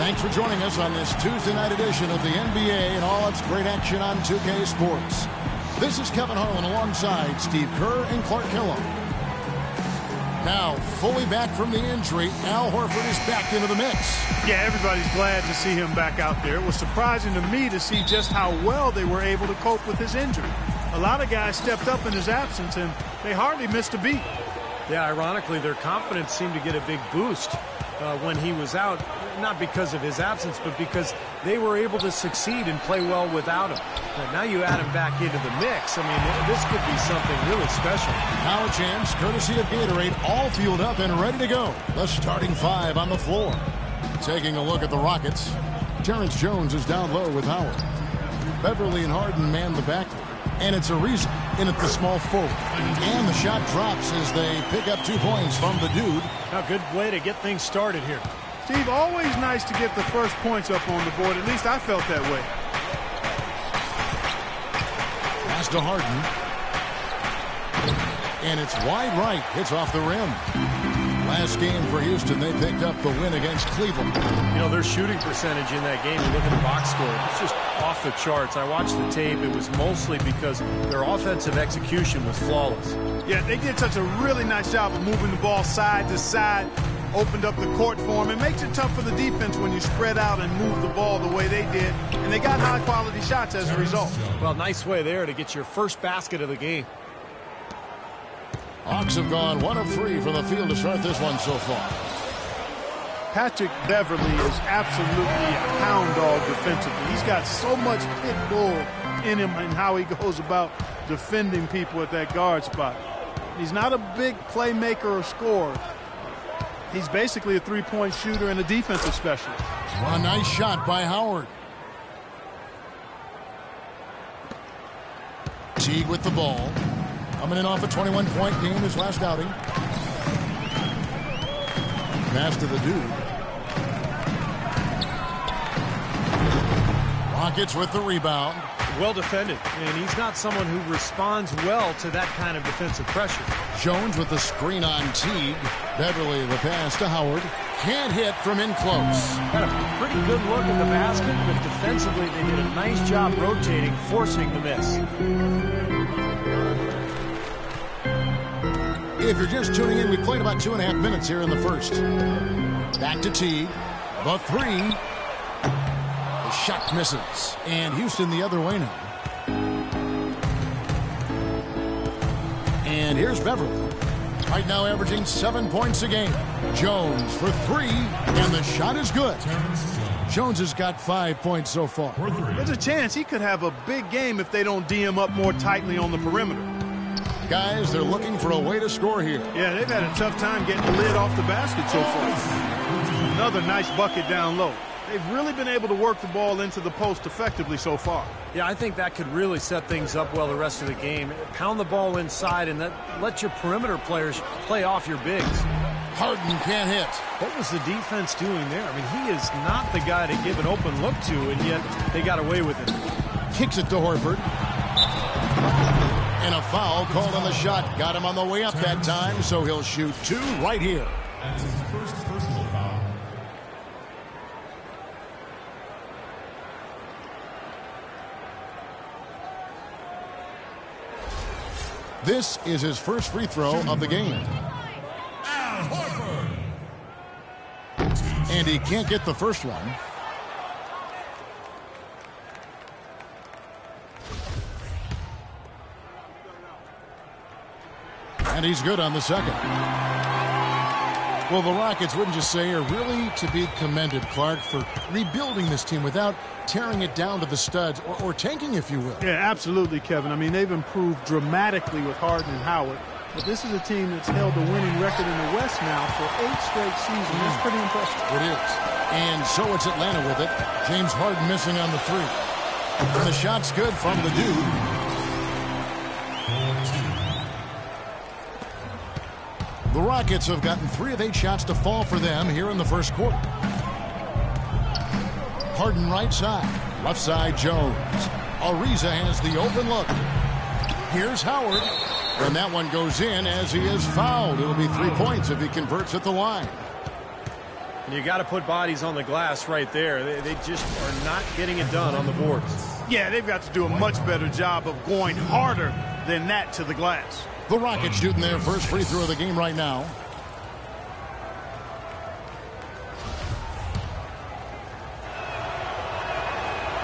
Thanks for joining us on this Tuesday night edition of the NBA and all its great action on 2K Sports. This is Kevin Harlan alongside Steve Kerr and Clark Killam. Now, fully back from the injury, Al Horford is back into the mix. Yeah, everybody's glad to see him back out there. It was surprising to me to see just how well they were able to cope with his injury. A lot of guys stepped up in his absence, and they hardly missed a beat. Yeah, ironically, their confidence seemed to get a big boost when he was out, not because of his absence, but because they were able to succeed and play well without him. But now you add him back into the mix. I mean, this could be something really special. Now a chance, courtesy of Gatorade, all fueled up and ready to go. The starting five on the floor. Taking a look at the Rockets, Terrence Jones is down low with Howard. Beverly and Harden man the backcourt. And it's Ariza in at the small forward. And the shot drops as they pick up 2 points from the dude. A good way to get things started here. Steve, always nice to get the first points up on the board. At least I felt that way. Pass to Harden. And it's wide right. Hits off the rim. Last game for Houston, they picked up the win against Cleveland. You know, their shooting percentage in that game, you look at the box score, it's just off the charts. I watched the tape. It was mostly because their offensive execution was flawless. Yeah, they did such a really nice job of moving the ball side to side, opened up the court for them. It makes it tough for the defense when you spread out and move the ball the way they did, and they got high-quality shots as a result. Well, nice way there to get your first basket of the game. Hawks have gone 1 of 3 from the field to start this one so far. Patrick Beverly is absolutely a hound dog defensively. He's got so much pit bull in him and how he goes about defending people at that guard spot. He's not a big playmaker or scorer. He's basically a three-point shooter and a defensive specialist. A nice shot by Howard. Teague with the ball. Coming in off a 21-point game his last outing. Pass to the dude. Rockets with the rebound. Well defended, and he's not someone who responds well to that kind of defensive pressure. Jones with the screen on Teague. Beverly the pass to Howard. Can't hit from in close. Got a pretty good look at the basket, but defensively they did a nice job rotating, forcing the miss. If you're just tuning in, we played about 2.5 minutes here in the first. Back to Teague. The three. The shot misses. And Houston the other way now. And here's Beverly. Right now averaging 7 points a game. Jones for 3. And the shot is good. Jones has got 5 points so far. There's a chance he could have a big game if they don't D him up more tightly on the perimeter. Guys, they're looking for a way to score here. Yeah, they've had a tough time getting the lid off the basket so far. Another nice bucket down low. They've really been able to work the ball into the post effectively so far. Yeah, I think that could really set things up well the rest of the game. Pound the ball inside and let your perimeter players play off your bigs. Harden can't hit. What was the defense doing there? I mean, he is not the guy to give an open look to, and yet they got away with it. Kicks it to Horford. And a foul called on the shot. Got him on the way up that time, so he'll shoot 2 right here. That's his first personal foul. This is his first free throw of the game. Al Horford. And he can't get the first one. And he's good on the second. Well, the Rockets, wouldn't you say, are really to be commended, Clark, for rebuilding this team without tearing it down to the studs or tanking, if you will. Yeah, absolutely, Kevin. I mean, they've improved dramatically with Harden and Howard. But this is a team that's held a winning record in the West now for 8 straight seasons. That's pretty impressive. It is. And so it's Atlanta with it. James Harden missing on the 3. And the shot's good from the dude. The Rockets have gotten 3 of 8 shots to fall for them here in the first quarter. Harden right side. Left side Jones. Ariza has the open look. Here's Howard. And that one goes in as he is fouled. It'll be 3 points if he converts at the line. And you got to put bodies on the glass right there. They just are not getting it done on the boards. Yeah, they've got to do a much better job of going harder than that to the glass. The Rockets shooting their first free throw of the game right now.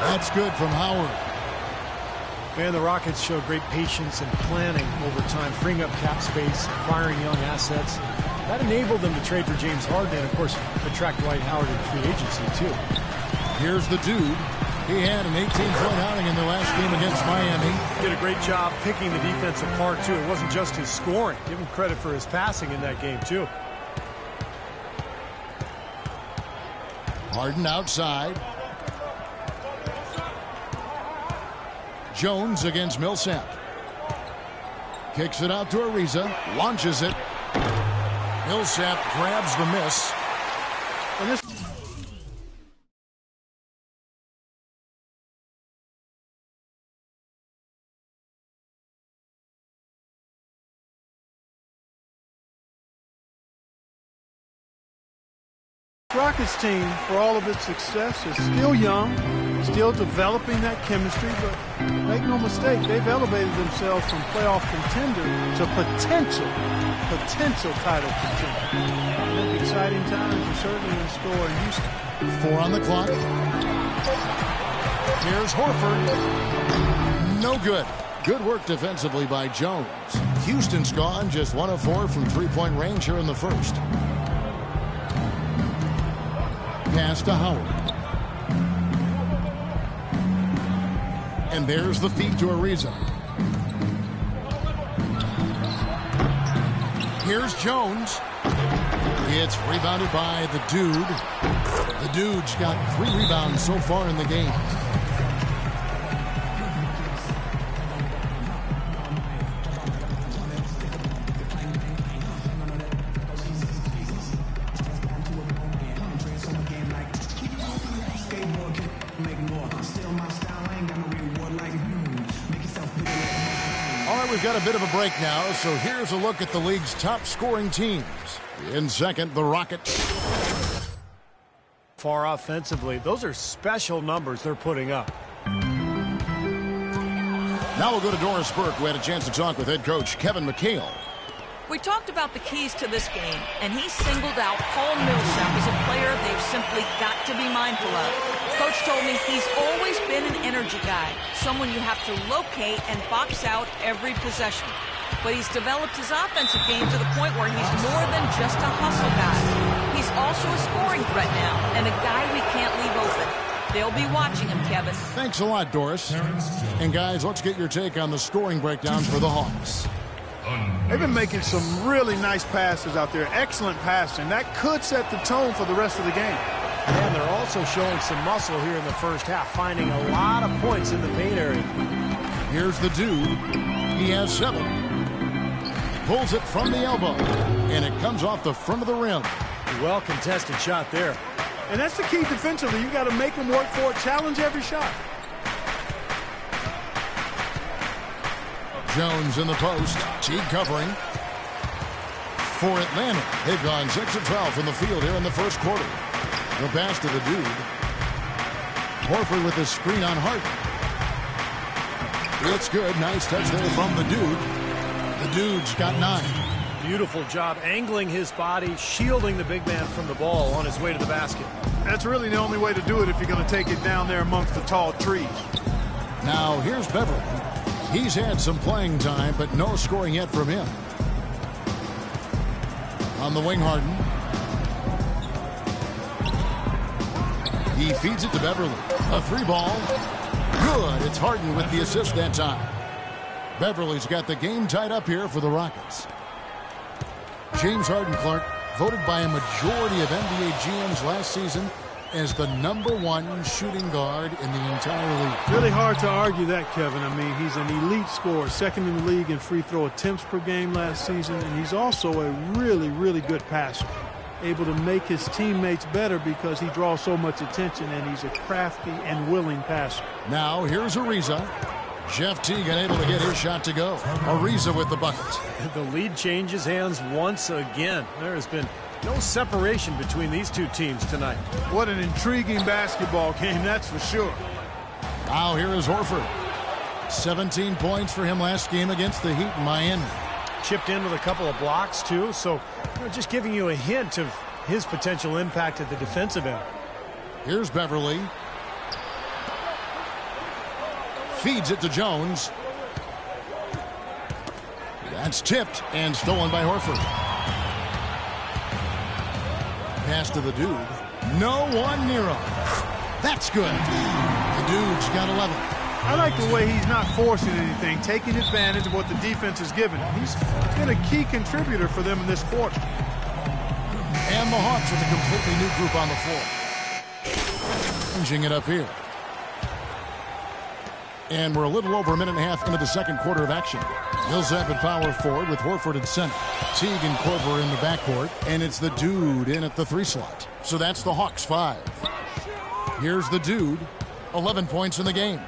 That's good from Howard. Man, the Rockets show great patience and planning over time, freeing up cap space, acquiring young assets. That enabled them to trade for James Harden and, of course, attract Dwight Howard in free agency, too. Here's the dude. He had an 18-point outing in the last game against Miami. Did a great job picking the defense apart, too. It wasn't just his scoring. Give him credit for his passing in that game, too. Harden outside. Jones against Millsap. Kicks it out to Ariza. Launches it. Millsap grabs the miss. And this Rockets team, for all of its success, is still young, still developing that chemistry, but make no mistake, they've elevated themselves from playoff contender to potential title contender. Exciting times are certainly in store in Houston. 4 on the clock. Here's Horford. No good. Good work defensively by Jones. Houston's gone just 1 of 4 from three-point range here in the first. Pass to Howard. And there's the feed to Ariza. Here's Jones. It's rebounded by the dude. The dude's got 3 rebounds so far in the game. We've got a bit of a break now, so here's a look at the league's top scoring teams. In second, the Rockets. Far offensively, those are special numbers they're putting up. Now we'll go to Doris Burke, who had a chance to talk with head coach Kevin McHale. We talked about the keys to this game, and he singled out Paul Millsap as a player they've simply got to be mindful of. Coach told me he's always been an energy guy, someone you have to locate and box out every possession. But he's developed his offensive game to the point where he's more than just a hustle guy. He's also a scoring threat now, and a guy we can't leave open. They'll be watching him, Kevin. Thanks a lot, Doris. And guys, let's get your take on the scoring breakdown for the Hawks. They've been making some really nice passes out there. Excellent passing. That could set the tone for the rest of the game. And they're also showing some muscle here in the first half, finding a lot of points in the paint area. Here's the dude. He has 7. Pulls it from the elbow, and it comes off the front of the rim. Well-contested shot there. And that's the key defensively. You got to make them work for it, challenge every shot. Jones in the post. Teague covering. For Atlanta, they've gone 6 of 12 from the field here in the first quarter. The pass to the dude. Horford with the screen on Harden. It's good. Nice touch there from the dude. The dude's got 9. Beautiful job angling his body, shielding the big man from the ball on his way to the basket. That's really the only way to do it if you're going to take it down there amongst the tall trees. Now here's Beverly. He's had some playing time, but no scoring yet from him. On the wing, Harden. He feeds it to Beverly. A 3 ball. Good. It's Harden with the assist that time. Beverly's got the game tied up here for the Rockets. James Harden, Clark, voted by a majority of NBA GMs last season as the #1 shooting guard in the entire league. Really hard to argue that, Kevin. I mean, he's an elite scorer, second in the league in free throw attempts per game last season, and he's also a really, really good passer. Able to make his teammates better because he draws so much attention, and he's a crafty and willing passer. Now here's Ariza. Jeff Teague unable to get his shot to go. Ariza with the bucket. The lead changes hands once again. There has been No separation between these two teams tonight. What an intriguing basketball game, that's for sure. Now here is Horford. 17 points for him last game against the Heat in Miami. Chipped in with a couple of blocks, too. So just giving you a hint of his potential impact at the defensive end. Here's Beverly. Feeds it to Jones. That's tipped and stolen by Horford. Pass to the dude. No one near him. That's good. The dude's got 11. I like the way he's not forcing anything, taking advantage of what the defense has given him. He's been a key contributor for them in this quarter. And the Hawks with a completely new group on the floor. Changing it up here. And we're a little over a minute and a half into the second quarter of action. Millsap at power forward with Horford at center. Teague and Korver in the backcourt. And it's the dude in at the 3 slot. So that's the Hawks 5. Here's the dude. 11 points in the game.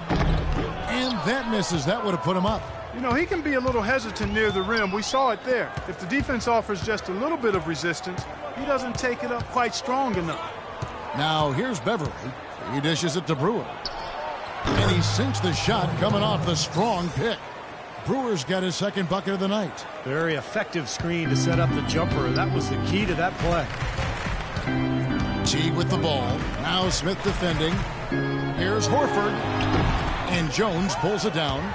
And that misses. That would have put him up. You know, he can be a little hesitant near the rim. We saw it there. If the defense offers just a little bit of resistance, he doesn't take it up quite strong enough. Now here's Beverly. He dishes it to Brewer. And he sinks the shot coming off the strong pick. Brewer's got his second bucket of the night. Very effective screen to set up the jumper. That was the key to that play. Teague with the ball. Now Smith defending. Here's Horford. And Jones pulls it down.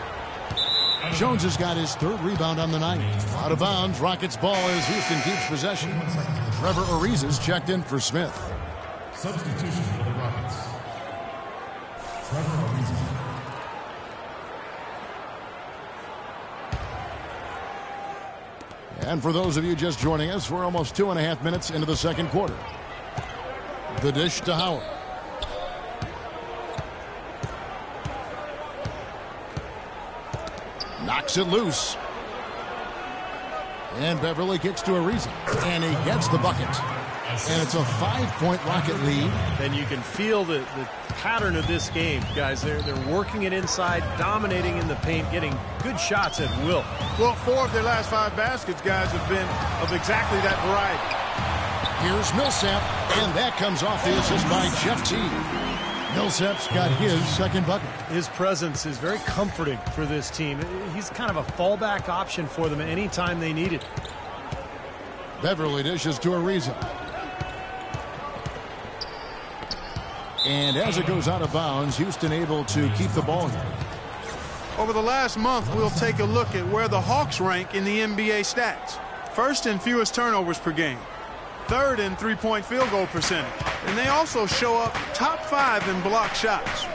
Jones has got his 3rd rebound on the night. Out of bounds. Rockets ball as Houston keeps possession. Trevor Ariza's checked in for Smith. Substitution for the Rockets. Trevor Ariza. And for those of you just joining us, we're almost 2.5 minutes into the second quarter. The dish to Howard. Knocks it loose. And Beverly kicks to Ariza. And he gets the bucket. And it's a 5-point Rocket lead. And you can feel the pattern of this game, guys. They're working it inside, dominating in the paint, getting good shots at will. Well, 4 of their last 5 baskets, guys, have been of exactly that variety. Here's Millsap, and that comes off the assist by Jeff Teague. Millsap's got his second bucket. His presence is very comforting for this team. He's kind of a fallback option for them anytime they need it. Beverly dishes to Ariza. And as it goes out of bounds, Houston able to keep the ball here. Over the last month, we'll take a look at where the Hawks rank in the NBA stats. First in fewest turnovers per game. 3rd in three-point field goal percentage. And they also show up top 5 in block shots.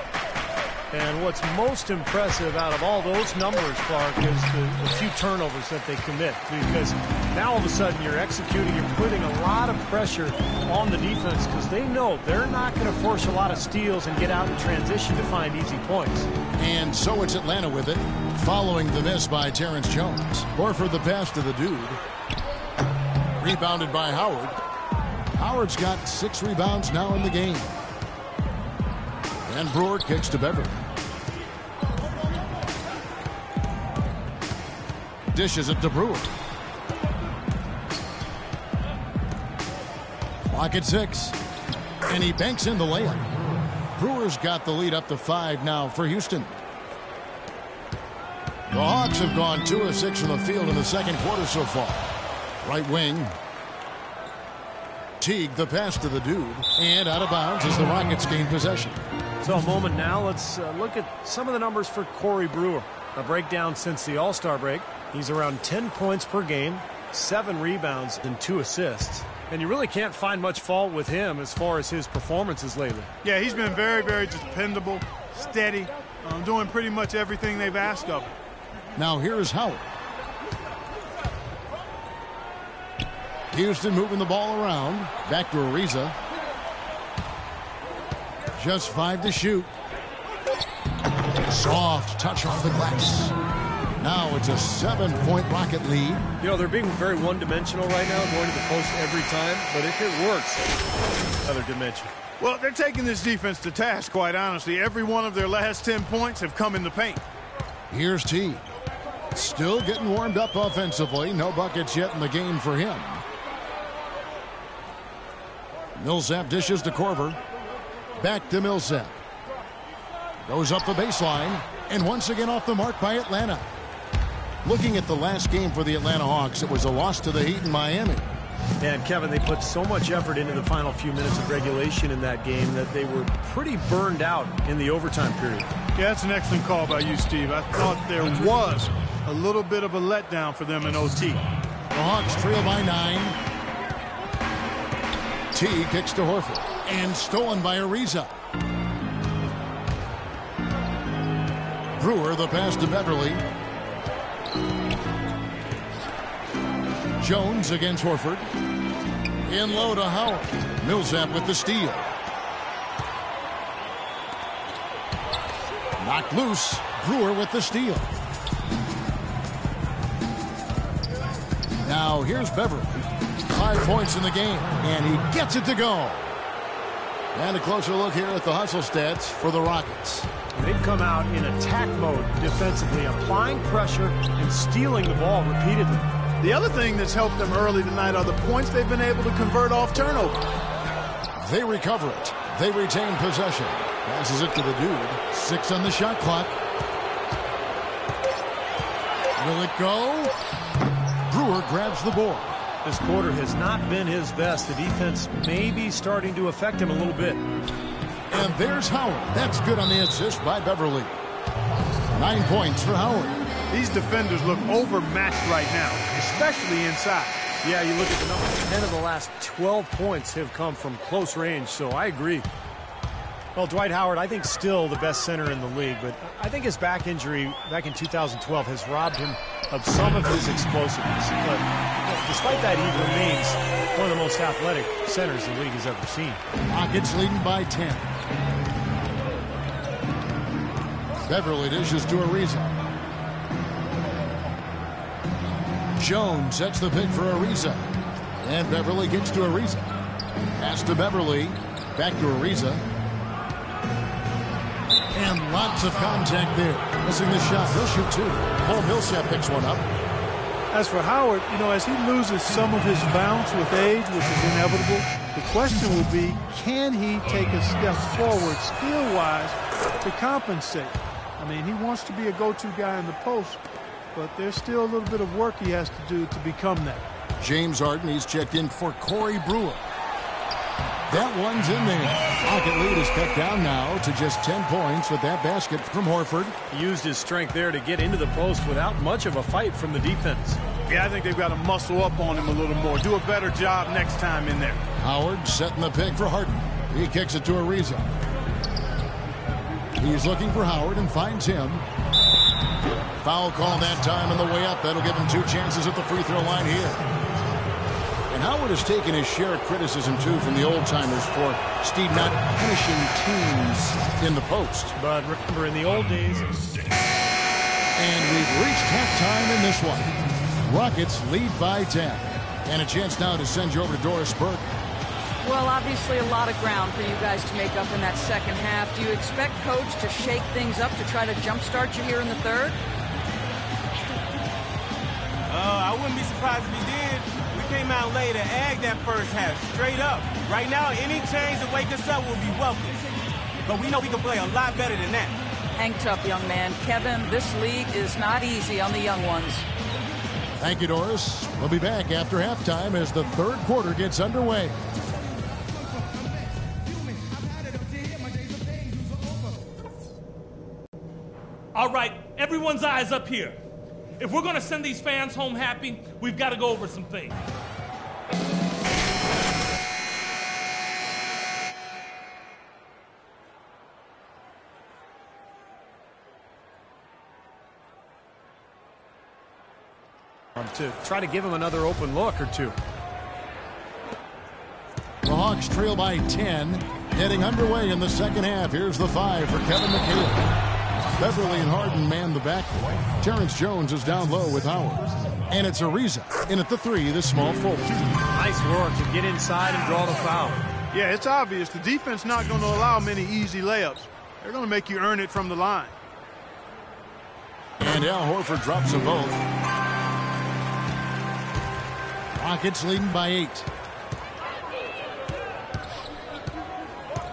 And what's most impressive out of all those numbers, Clark, is the few turnovers that they commit. Because now all of a sudden you're executing, you're putting a lot of pressure on the defense because they know they're not going to force a lot of steals and get out in transition to find easy points. And so it's Atlanta with it, following the miss by Terrence Jones. Horford the pass to the dude. Rebounded by Howard. Howard's got 6 rebounds now in the game. And Brewer kicks to Beverly. Dishes it to Brewer. Clock at 6. And he banks in the layup. Brewer's got the lead up to 5 now for Houston. The Hawks have gone 2 of 6 from the field in the second quarter so far. Right wing. Teague the pass to the dude. And out of bounds as the Rockets gain possession. So a moment now, let's look at some of the numbers for Corey Brewer. A breakdown since the All-Star break. He's around 10 points per game, 7 rebounds, and 2 assists. And you really can't find much fault with him as far as his performances lately. Yeah, he's been very, very dependable, steady, doing pretty much everything they've asked of him. Now here's Howard. Houston moving the ball around. Back to Ariza. Just 5 to shoot. Soft touch off the glass. Now it's a 7-point Rocket lead. You know, they're being very one-dimensional right now, going to the post every time. But if it works, another dimension. Well, they're taking this defense to task, quite honestly. Every one of their last 10 points have come in the paint. Here's Teague. Still getting warmed up offensively. No buckets yet in the game for him. Millsap dishes to Korver. Back to Millsap. Goes up the baseline. And once again off the mark by Atlanta. Looking at the last game for the Atlanta Hawks, it was a loss to the Heat in Miami. And Kevin, they put so much effort into the final few minutes of regulation in that game that they were pretty burned out in the overtime period. Yeah, that's an excellent call by you, Steve. I thought there was a little bit of a letdown for them in OT. The Hawks trail by 9. T kicks to Horford. And stolen by Ariza. Brewer the pass to Beverly. Jones against Horford. In low to Howard. Millsap with the steal. Knocked loose. Brewer with the steal. Now here's Beverly. 5 points in the game. And he gets it to go. And a closer look here at the hustle stats for the Rockets. They've come out in attack mode defensively, applying pressure and stealing the ball repeatedly. The other thing that's helped them early tonight are the points they've been able to convert off turnover. They recover it. They retain possession. Passes it to the dude. 6 on the shot clock. Will it go? Brewer grabs the board. This quarter has not been his best. The defense may be starting to affect him a little bit. And there's Howard. That's good on the assist by Beverly. 9 points for Howard. These defenders look overmatched right now, especially inside. Yeah, you look at the numbers. 10 of the last 12 points have come from close range, so I agree. Well, Dwight Howard, I think still the best center in the league, but I think his back injury back in 2012 has robbed him of some of his explosiveness. But despite that, he remains one of the most athletic centers the league has ever seen. Rockets leading by 10. Beverly dishes to Ariza. Jones sets the pick for Ariza. And Beverly gets to Ariza. Pass to Beverly. Back to Ariza. And lots of contact there. Missing the shot. He'll shoot 2. Paul Millsap picks one up. As for Howard, as he loses some of his bounce with age, which is inevitable, the question will be, can he take a step forward skill-wise to compensate? I mean, he wants to be a go-to guy in the post, but there's still a little bit of work he has to do to become that. James Harden, he's checked in for Corey Brewer. That one's in there. Rocket lead is cut down now to just 10 points with that basket from Horford. He used his strength there to get into the post without much of a fight from the defense. Yeah, I think they've got to muscle up on him a little more. Do a better job next time in there. Howard setting the pick for Harden. He kicks it to Ariza. He's looking for Howard and finds him. Foul call that time on the way up. That'll give him 2 chances at the free throw line here. And Howard has taken his share of criticism, too, from the old-timers for, Steve, not finishing teams in the post. But remember, in the old days... And we've reached halftime in this one. Rockets lead by 10. And a chance now to send you over to Doris Burke. Well, obviously a lot of ground for you guys to make up in that second half. Do you expect Coach to shake things up to try to jumpstart you here in the third? I wouldn't be surprised if he did. We came out late and agged that first half, straight up. Right now, any change to wake us up will be welcome. But we know we can play a lot better than that. Hang tough, young man. Kevin, this league is not easy on the young ones. Thank you, Doris. We'll be back after halftime as the third quarter gets underway. All right, everyone's eyes up here. If we're going to send these fans home happy, we've got to go over some things. To try to give him another open look or two. The Hawks trail by 10, getting underway in the second half. Here's the 5 for Kevin McHale. Beverly and Harden man the backcourt. Terrence Jones is down low with Howard. And it's Ariza in at the 3, the small forward. Nice work to get inside and draw the foul. Yeah, it's obvious. The defense not going to allow many easy layups. They're going to make you earn it from the line. And Al Horford drops them both. Rockets leading by 8.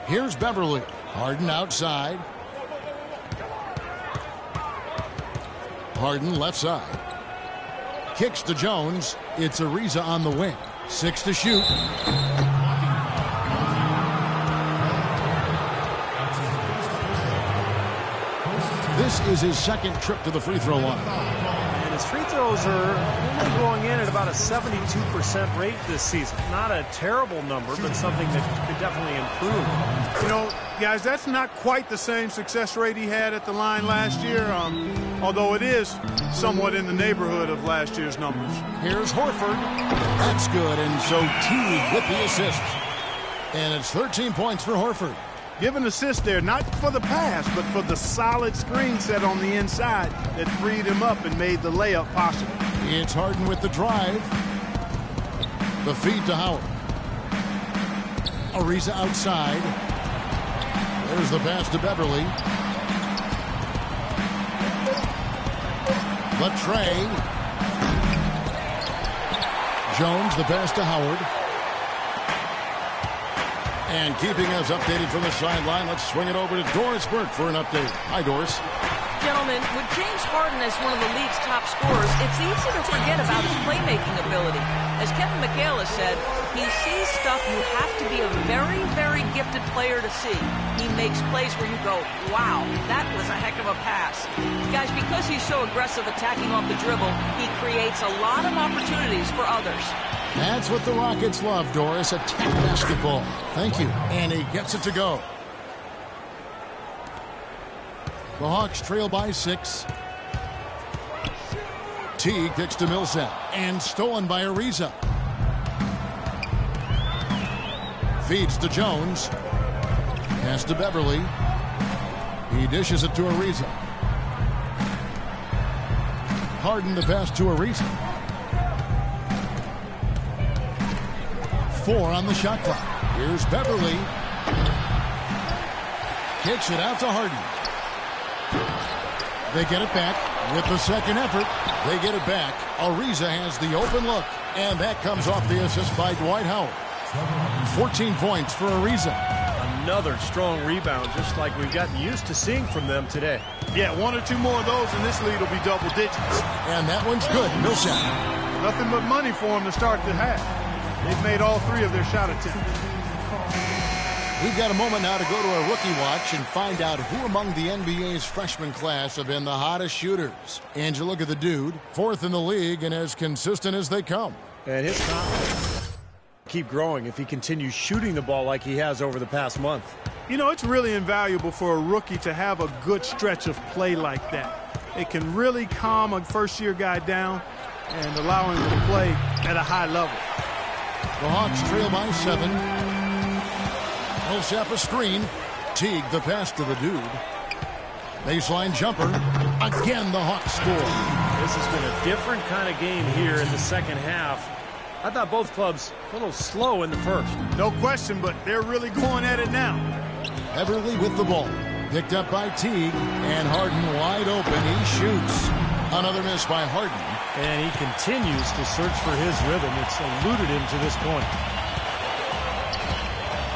Here's Beverly. Harden outside. Harden left side. Kicks to Jones. It's Ariza on the wing. 6 to shoot. This is his second trip to the free throw line. And his free throws are only going in at about a 72% rate this season. Not a terrible number, but something that could definitely improve. You know, guys, that's not quite the same success rate he had at the line last year, although it is somewhat in the neighborhood of last year's numbers. Here's Horford. That's good, and so Teague with the assist. And it's 13 points for Horford. Give an assist there, not for the pass, but for the solid screen set on the inside that freed him up and made the layup possible. It's Harden with the drive. The feed to Howard. Ariza outside. There's the pass to Beverly. Latrey. Jones, the pass to Howard. And keeping us updated from the sideline, let's swing it over to Doris Burke for an update. Hi, Doris. Gentlemen, with James Harden as one of the league's top scorers, it's easy to forget about his playmaking ability. As Kevin McHale has said, he sees stuff you have to be a very, very gifted player to see. He makes plays where you go, wow, that was a heck of a pass. Guys, because he's so aggressive attacking off the dribble, he creates a lot of opportunities for others. That's what the Rockets love, Doris. Attack basketball. Thank you. And he gets it to go. The Hawks trail by 6. Teague kicks to Millsap. And stolen by Ariza. Feeds to Jones. Pass to Beverly. He dishes it to Ariza. Harden the pass to Ariza. 4 on the shot clock. Here's Beverly. Kicks it out to Harden. They get it back with the second effort. They get it back. Ariza has the open look. And that comes off the assist by Dwight Howard. 14 points for Ariza. Another strong rebound, just like we've gotten used to seeing from them today. Yeah, 1 or 2 more of those and this lead will be double digits. And that one's good. Millsap. Nothing but money for him to start the half. They've made all 3 of their shot attempts. We've got a moment now to go to our rookie watch and find out who among the NBA's freshman class have been the hottest shooters. And you look at the dude, 4th in the league and as consistent as they come. And his confidence keep growing if he continues shooting the ball like he has over the past month. You know, it's really invaluable for a rookie to have a good stretch of play like that. It can really calm a first-year guy down and allow him to play at a high level. The Hawks trail by 7. Millsap a screen. Teague the pass to the dude. Baseline jumper. Again, the Hawks score. This has been a different kind of game here in the second half. I thought both clubs a little slow in the first. No question, but they're really going at it now. Beverly with the ball. Picked up by Teague. And Harden wide open. He shoots. Another miss by Harden. And he continues to search for his rhythm. It's eluded him to this point.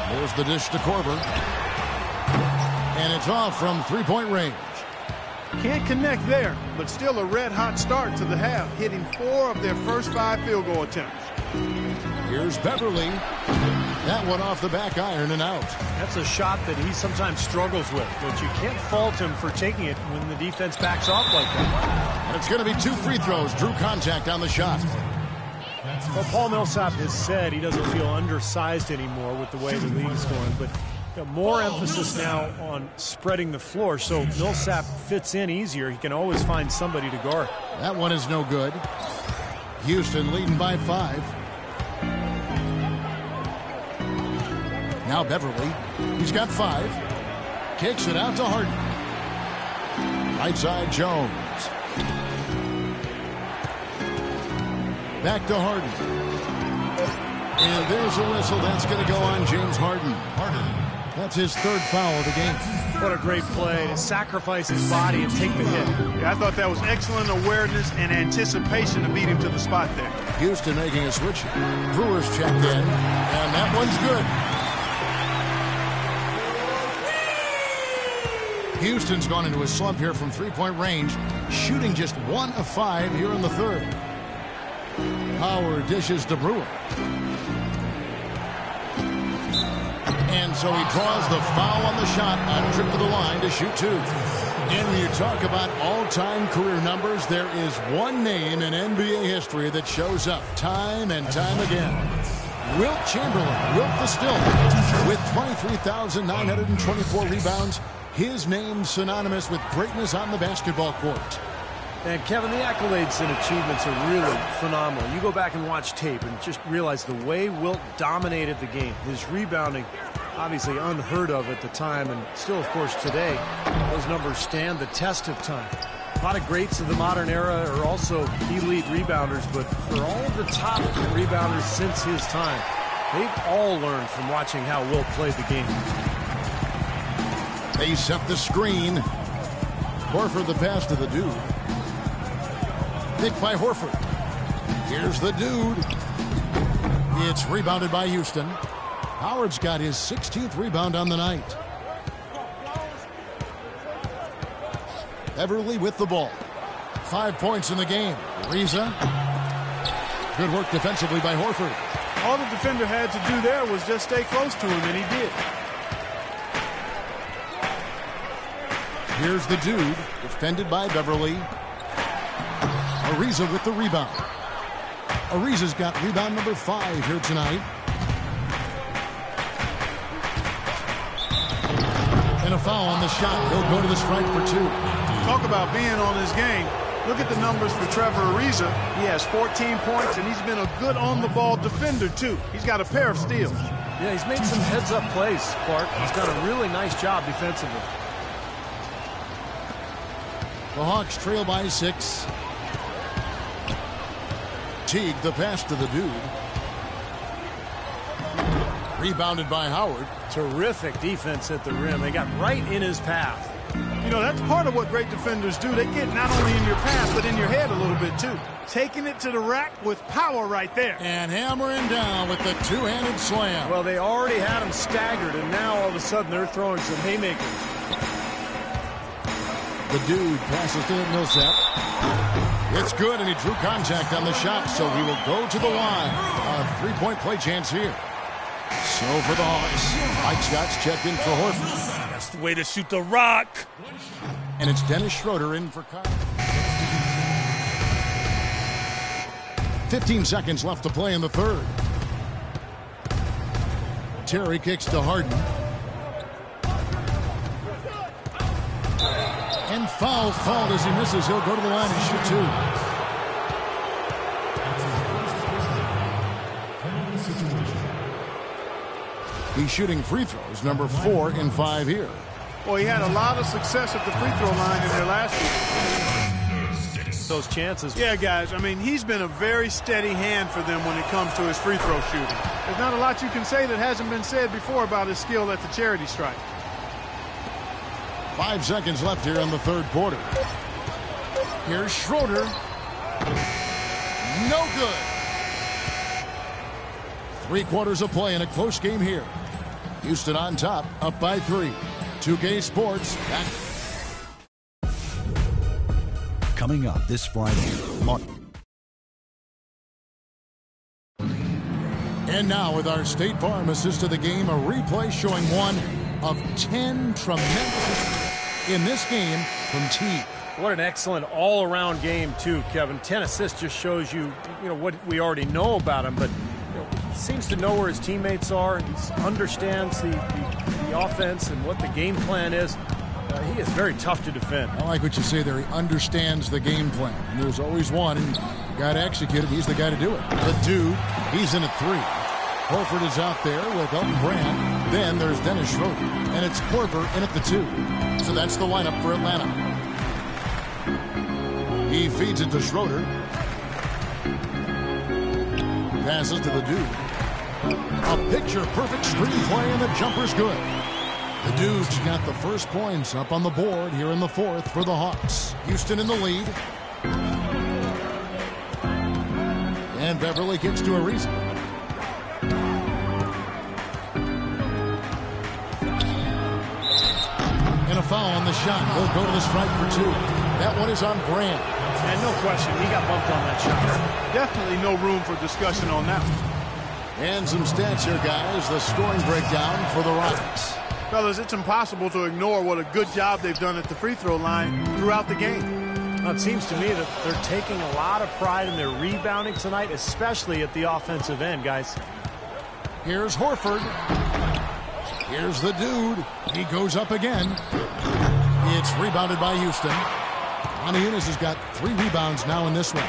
There's the dish to Korver. And it's off from three-point range. Can't connect there, but still a red-hot start to the half, hitting 4 of their first 5 field goal attempts. Here's Beverly. That one off the back iron and out. That's a shot that he sometimes struggles with, but you can't fault him for taking it when the defense backs off like that. And it's going to be 2 free throws. Drew contact on the shot. Well, Paul Millsap has said he doesn't feel undersized anymore with the way the league is going, but more emphasis now on spreading the floor, so Millsap fits in easier. He can always find somebody to guard. That one is no good. Houston leading by 5. Now Beverly. He's got 5. Kicks it out to Harden. Right side Jones. Back to Harden. And there's a whistle. That's going to go on James Harden. That's his 3rd foul of the game. What a great play to sacrifice his body and take the hit. Yeah, I thought that was excellent awareness and anticipation to beat him to the spot there. Houston making a switch. Brewers checked in, and that one's good. Houston's gone into a slump here from three-point range, shooting just 1 of 5 here in the third. Howard dishes to Brewer. And so he draws the foul on the shot, a trip to the line to shoot 2. And when you talk about all-time career numbers, there is one name in NBA history that shows up time and time again. Wilt Chamberlain, Wilt the Still, with 23,924 rebounds. His name synonymous with greatness on the basketball court. And Kevin, the accolades and achievements are really phenomenal. You go back and watch tape and just realize the way Wilt dominated the game. His rebounding, obviously unheard of at the time, and still, of course, today, those numbers stand the test of time. A lot of greats of the modern era are also elite rebounders, but for all of the top rebounders since his time, they've all learned from watching how Wilt played the game. They set the screen. Horford the pass to the Dude. Picked by Horford. Here's the Dude. It's rebounded by Houston. Howard's got his 16th rebound on the night. Beverly with the ball. 5 points in the game. Ariza. Good work defensively by Horford. All the defender had to do there was just stay close to him, and he did. Here's the Dude, defended by Beverly. Ariza with the rebound. Ariza's got rebound number 5 here tonight. And a foul on the shot. He'll go to the stripe for 2. Talk about being on his game. Look at the numbers for Trevor Ariza. He has 14 points, and he's been a good on-the-ball defender, too. He's got a pair of steals. Yeah, he's made some heads-up plays, Clark. He's done a really nice job defensively. The Hawks trail by 6. Teague, the pass to the Dude. Rebounded by Howard. Terrific defense at the rim. They got right in his path. You know, that's part of what great defenders do. They get not only in your path, but in your head a little bit, too. Taking it to the rack with power right there. And hammering down with the two-handed slam. Well, they already had him staggered, and now all of a sudden they're throwing some haymakers. The Dude passes to Millsap. It's good, and he drew contact on the shot, so he will go to the line. A three-point play chance here. So for the Hawks, Mike Scott's checked in for Horford. That's the way to shoot the rock. And it's Dennis Schroeder in for Kyle. 15 seconds left to play in the third. Terry kicks to Harden. And foul called as he misses. He'll go to the line and shoot 2. He's shooting free throws, number 4 in 5 here. Well, he had a lot of success at the free throw line in their last year. Those chances. Yeah, guys, I mean, he's been a very steady hand for them when it comes to his free throw shooting. There's not a lot you can say that hasn't been said before about his skill at the charity stripe. 5 seconds left here in the third quarter. Here's Schroeder. No good. 3 quarters of play in a close game here. Houston on top, up by 3. 2K Sports back. Coming up this Friday on. And now with our State Farm assist to the game, a replay showing one of 10 tremendous in this game from Teague. What an excellent all-around game, too, Kevin. 10 assists just shows you, what we already know about him, but he seems to know where his teammates are. He understands the offense and what the game plan is. He is very tough to defend. I like what you say there. He understands the game plan. And there's always one, and you got to execute it. He's the guy to do it. The Dude, he's in at 3. Horford is out there with Elton Brand. Then there's Dennis Schroeder. And it's Korver in at the 2. So that's the lineup for Atlanta. He feeds it to Schroeder. Passes to the Dude. A picture-perfect screenplay, and the jumper's good. The Dudes got the first points up on the board here in the fourth for the Hawks. Houston in the lead. And Beverly gets to Ariza. And a foul on the shot. He'll go to the strike for two. That one is on Brand. And no question, he got bumped on that shot. Definitely no room for discussion on that one. And some stats here, guys. The scoring breakdown for the Rockets. Fellas, it's impossible to ignore what a good job they've done at the free throw line throughout the game. Well, it seems to me that they're taking a lot of pride in their rebounding tonight, especially at the offensive end, guys. Here's Horford. Here's the Dude. He goes up again. It's rebounded by Houston. Aniunas has got 3 rebounds now in this one.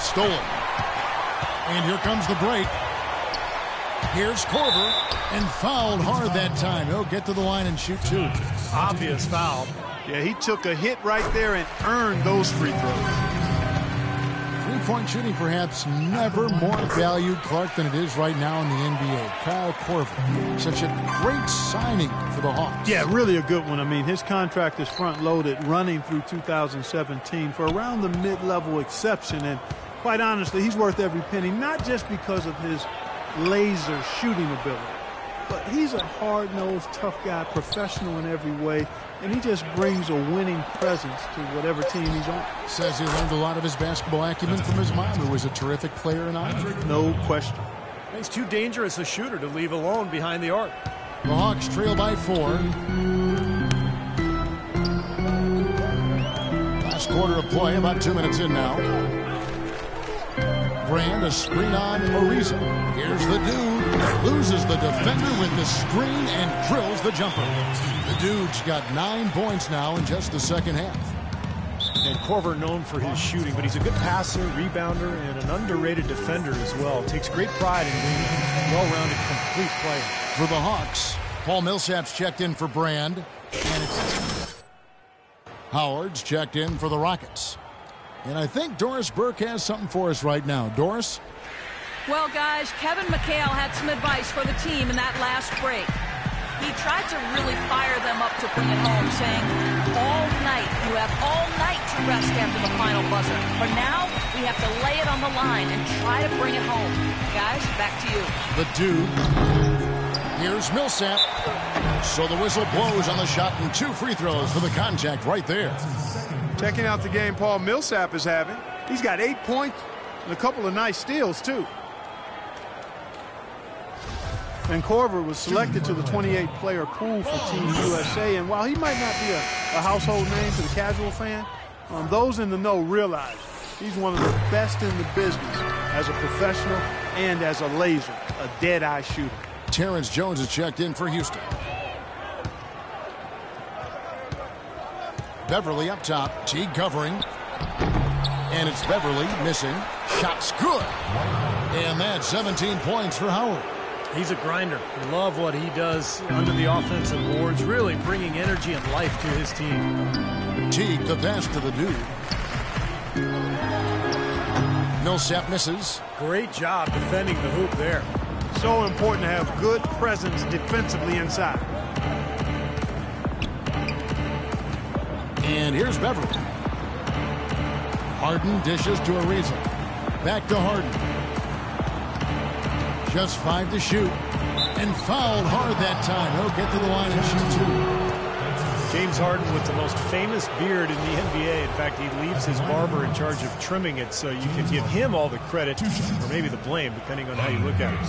Stolen. And here comes the break. Here's Korver. And fouled hard that time. He'll get to the line and shoot 2. Obvious foul. Yeah, he took a hit right there and earned those free throws. Three-point shooting perhaps never more valued, Clark, than it is right now in the NBA. Kyle Korver, such a great signing for the Hawks. Yeah, really a good one. I mean, his contract is front-loaded running through 2017 for around the mid-level exception. And quite honestly, he's worth every penny, not just because of his laser shooting ability, but he's a hard-nosed, tough guy, professional in every way, and he just brings a winning presence to whatever team he's on. Says he learned a lot of his basketball acumen from his mom, who was a terrific player in honor. No question. He's too dangerous a shooter to leave alone behind the arc. The Hawks trail by 4. Last quarter of play, about 2 minutes in now. Brand, a screen on Ariza. Here's the Dude. Loses the defender with the screen and drills the jumper. The Dude's got 9 points now in just the second half. And Korver known for his shooting, but he's a good passer, rebounder, and an underrated defender as well. Takes great pride in being a well-rounded, complete player. For the Hawks, Paul Millsap's checked in for Brand. And it's Howard's checked in for the Rockets. And I think Doris Burke has something for us right now. Doris? Well, guys, Kevin McHale had some advice for the team in that last break. He tried to really fire them up to bring it home, saying, all night, you have all night to rest after the final buzzer. For now, we have to lay it on the line and try to bring it home. Guys, back to you. The Dude. Here's Millsap. So the whistle blows on the shot and 2 free throws for the contact right there. Checking out the game Paul Millsap is having. He's got 8 points and a couple of nice steals, too. And Korver was selected to the 28-player pool for Team USA. And while he might not be a household name to the casual fan, those in the know realize he's one of the best in the business as a professional and as a laser, a dead-eye shooter. Terrence Jones is checked in for Houston. Beverly up top. Teague covering. And it's Beverly missing. Shot's good. And that's 17 points for Howard. He's a grinder. Love what he does under the offensive boards, really bringing energy and life to his team. Teague the pass to the Dude. Millsap misses. Great job defending the hoop there. So important to have good presence defensively inside. And here's Beverly. Harden dishes to Ariza. Back to Harden. Just 5 to shoot. And fouled hard that time. He'll get to the line and shoot 2. James Harden with the most famous beard in the NBA. In fact, he leaves his barber in charge of trimming it, so you can give him all the credit, or maybe the blame, depending on how you look at it.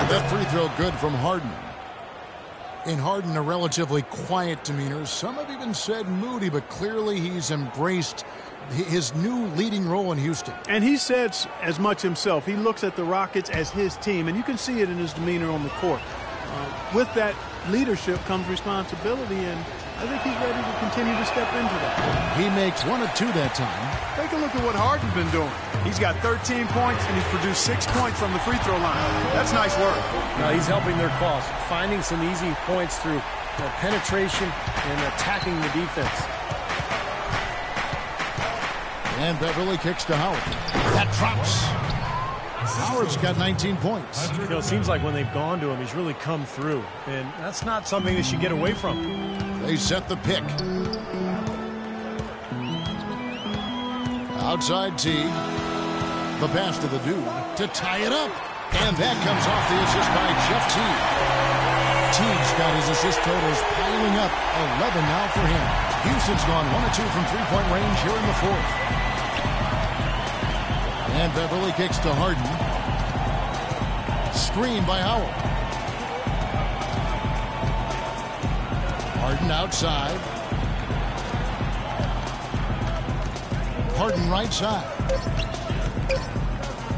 That free throw good from Harden. In Harden, a relatively quiet demeanor. Some have even said moody, but clearly he's embraced his new leading role in Houston. And he said as much himself. He looks at the Rockets as his team, and you can see it in his demeanor on the court. With that leadership comes responsibility, and I think he's ready to continue to step into that. He makes 1 of 2 that time. Take a look at what Harden's been doing. He's got 13 points, and he's produced 6 points from the free throw line. That's nice work. Now he's helping their cause, finding some easy points through penetration and attacking the defense. And Beverly kicks to Howard. That drops. Howard's got 19 points. You know, it seems like when they've gone to him, he's really come through. And that's not something they should get away from. They set the pick. Outside Teague. The pass to the dude to tie it up. And that comes off the assist by Jeff Teague. Teague's got his assist totals piling up. 11 now for him. Houston's gone 1 of 2 from three-point range here in the fourth. And Beverly kicks to Harden. Screen by Howard. Harden outside. Harden right side.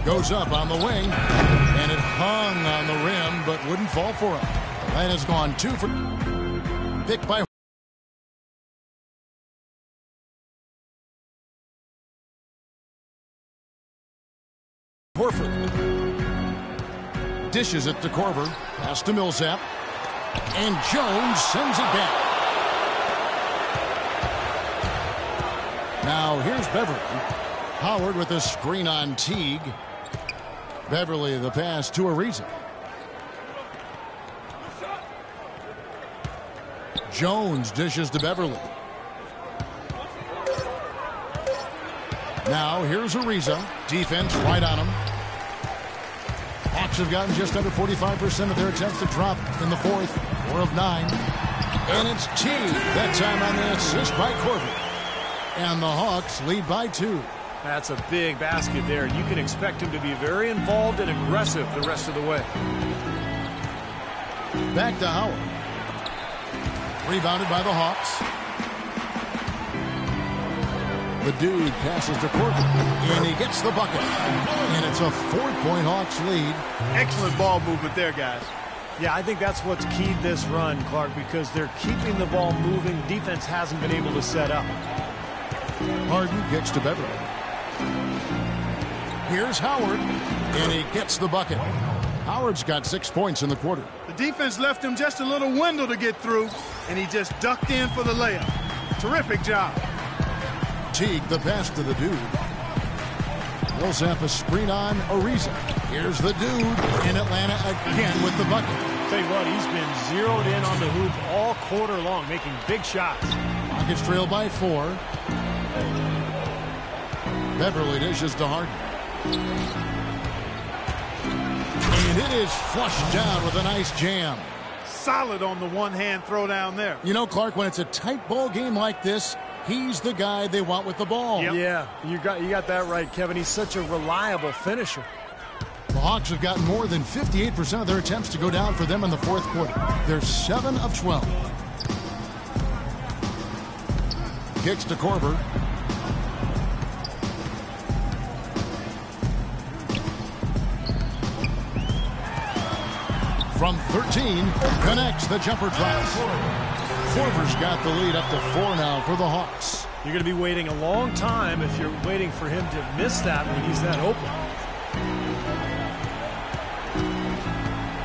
Goes up on the wing. And it hung on the rim, but wouldn't fall for him. Atlanta's gone 2 for... Pick by... Horford. Dishes it to Korver. Pass to Millsap. And Jones sends it back. Now here's Beverly. Howard with a screen on Teague. Beverly the pass to Ariza. Jones dishes to Beverly. Now here's Ariza. Defense right on him. Hawks have gotten just under 45% of their attempts to drop in the fourth. 4 of 9. And it's Teague. That time on the assist by Korver. And the Hawks lead by 2. That's a big basket there. And you can expect him to be very involved and aggressive the rest of the way. Back to Howard. Rebounded by the Hawks. The dude passes to Korver, and he gets the bucket. And it's a 4-point Hawks lead. Excellent ball movement there, guys. Yeah, I think that's what's keyed this run, Clark, because they're keeping the ball moving. Defense hasn't been able to set up. Harden kicks to Beverly. Here's Howard, and he gets the bucket. Howard's got 6 points in the quarter. The defense left him just a little window to get through, and he just ducked in for the layup. Terrific job. Teague, the pass to the dude. Millsap a screen on Ariza. Here's the dude in Atlanta again with the bucket. Tell you what, he's been zeroed in on the hoop all quarter long, making big shots. Rockets trail by 4. Beverly dishes to Harden. And it is flushed down with a nice jam. Solid on the one-hand throw down there. You know, Clark, when it's a tight ball game like this, he's the guy they want with the ball. Yep. Yeah, you got that right, Kevin. He's such a reliable finisher. The Hawks have gotten more than 58% of their attempts to go down for them in the fourth quarter. They're 7 of 12. Kicks to Korver. From 13, connects, the jumper drops. Korver's got the lead up to 4 now for the Hawks. You're going to be waiting a long time if you're waiting for him to miss that when he's that open.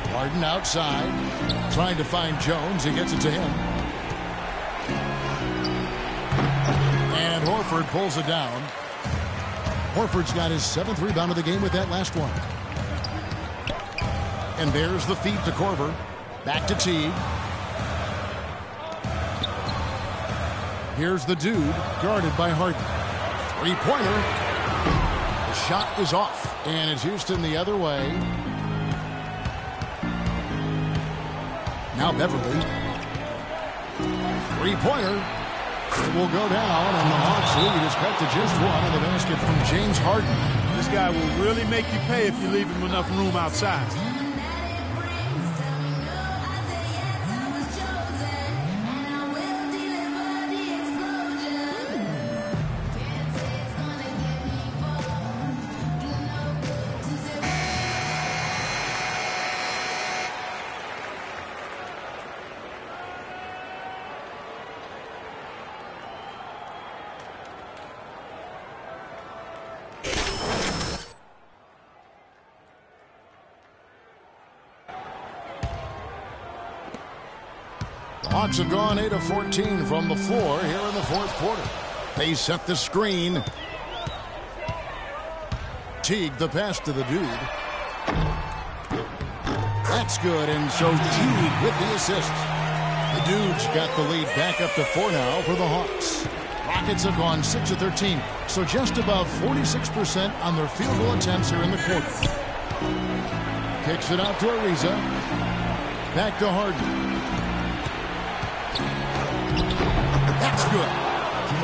Harden outside, trying to find Jones. He gets it to him. And Horford pulls it down. Horford's got his 7th rebound of the game with that last one. And there's the feed to Korver. Back to Teague. Here's the dude, guarded by Harden. 3-pointer. The shot is off. And it's Houston the other way. Now Beverly. 3-pointer. It will go down, and the Hawks lead is cut to just 1 on the basket from James Harden. This guy will really make you pay if you leave him enough room outside. The Hawks have gone 8 of 14 from the floor here in the fourth quarter. They set the screen. Teague, the pass to the dude. That's good, and so Teague with the assist. The dude's got the lead back up to 4 now for the Hawks. Rockets have gone 6 of 13, so just above 46% on their field goal attempts here in the quarter. Kicks it out to Ariza. Back to Harden. That's good.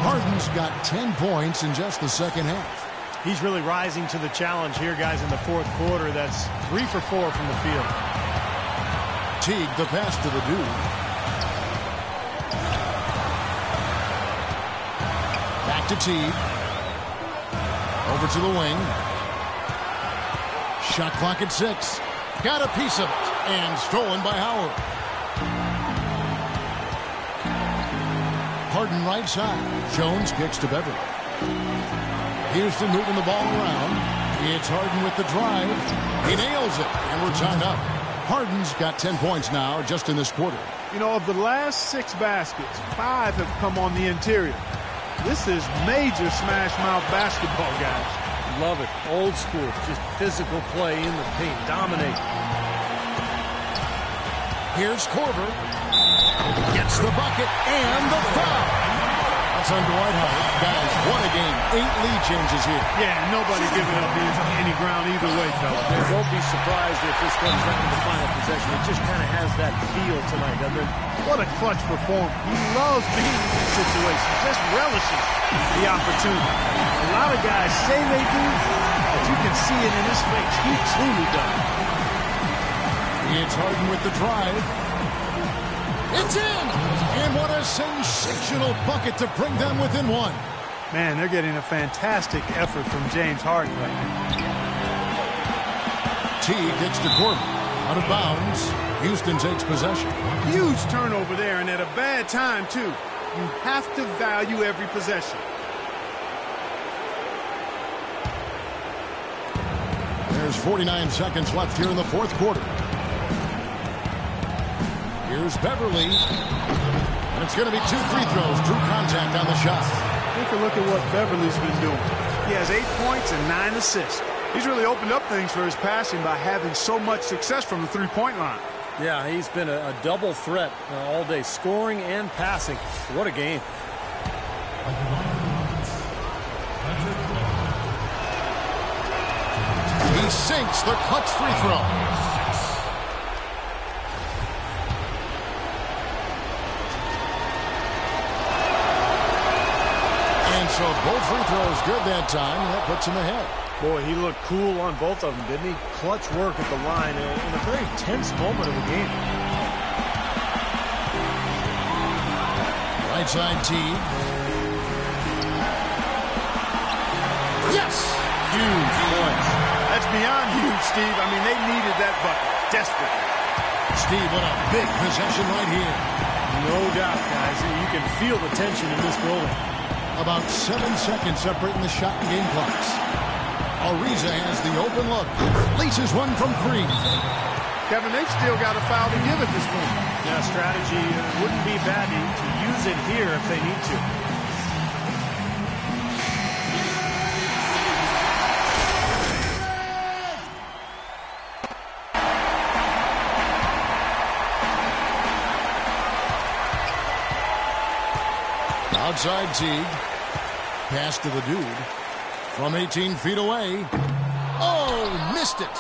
Harden's got 10 points in just the second half. He's really rising to the challenge here, guys, in the fourth quarter. That's 3 for 4 from the field. Teague, the pass to the dude. Back to Teague. Over to the wing. Shot clock at 6. Got a piece of it. And stolen by Howard. Harden right side. Jones kicks to Beverly. Houston moving the ball around. It's Harden with the drive. He nails it. And we're tied up. Harden's got 10 points now just in this quarter. You know, of the last 6 baskets, 5 have come on the interior. This is major smash mouth basketball, guys. Love it. Old school. Just physical play in the paint. Dominate. Here's Korver. Gets the bucket and the foul. That's on Dwight Howard. Guys, what a game. 8 lead changes here. Yeah, nobody giving up any ground either way, fellas. They won't be surprised if this comes down to the final possession. It just kind of has that feel tonight, doesn't it? What a clutch performer. He loves being in these situations. Just relishes the opportunity. A lot of guys say they do, but you can see it in his face. He truly does. It's Harden with the drive. It's in! And what a sensational bucket to bring them within 1. Man, they're getting a fantastic effort from James Harden right now. Teague gets to Korver. Out of bounds. Houston takes possession. Huge turnover there, and at a bad time, too. You have to value every possession. There's 49 seconds left here in the fourth quarter. Here's Beverly. And it's going to be 2 free throws. Drew contact on the shot. Take a look at what Beverly's been doing. He has 8 points and 9 assists. He's really opened up things for his passing by having so much success from the three-point line. Yeah, he's been a double threat all day, scoring and passing. What a game. He sinks the clutch free throw. And so both free throws good that time, and that puts him ahead. Boy, he looked cool on both of them, didn't he? Clutch work at the line in a very tense moment of the game. Right side Teague. Yes! Huge points. That's beyond huge, Steve. I mean, they needed that bucket desperately. Steve, what a big possession right here. No doubt, guys. You can feel the tension in this building. About 7 seconds separating the shot and game clocks. Ariza has the open look. Laces one from 3. Kevin, they've still got a foul to give at this point. Yeah, strategy wouldn't be bad to use it here if they need to. Outside Teague. Pass to the dude. From 18 feet away. Oh, missed it.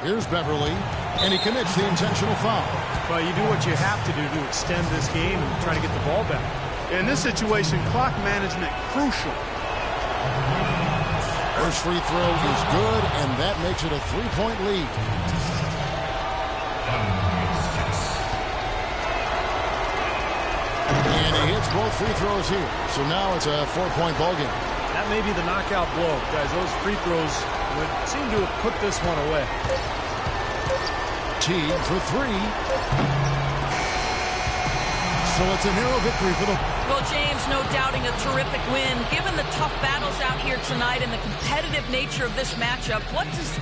Here's Beverly. And he commits the intentional foul. Well, you do what you have to do to extend this game and try to get the ball back. In this situation, clock management crucial. First free throw is good, and that makes it a 3-point lead. And he hits both free throws here. So now it's a 4-point ball game. That may be the knockout blow, guys. Those free throws would seem to have put this one away. Teague for 3. So it's a narrow victory for the... Well, James, no doubting a terrific win. Given the tough battles out here tonight and the competitive nature of this matchup, what does...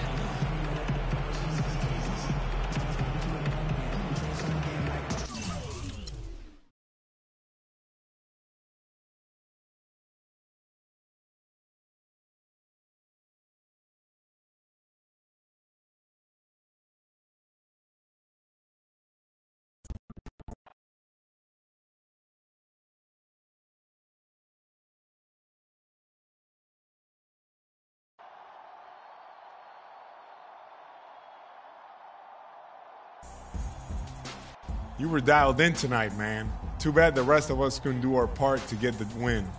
You were dialed in tonight, man. Too bad the rest of us couldn't do our part to get the win.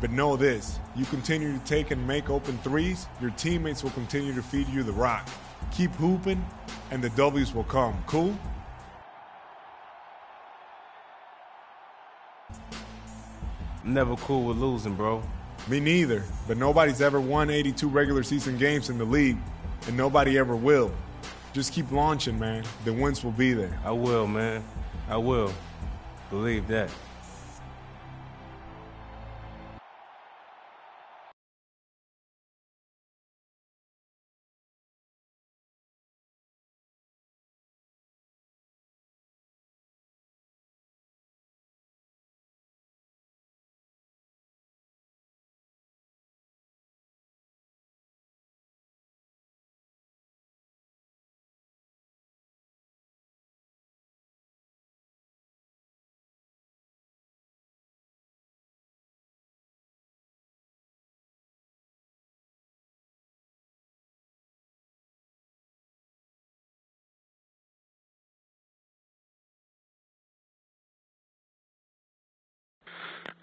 But know this, you continue to take and make open threes, your teammates will continue to feed you the rock. Keep hooping, and the W's will come. Cool? Never cool with losing, bro. Me neither, but nobody's ever won 82 regular season games in the league, and nobody ever will. Just keep launching, man. The wins will be there. I will, man. I will. Believe that.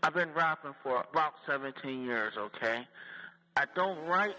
I've been rapping for about 17 years, okay? I don't write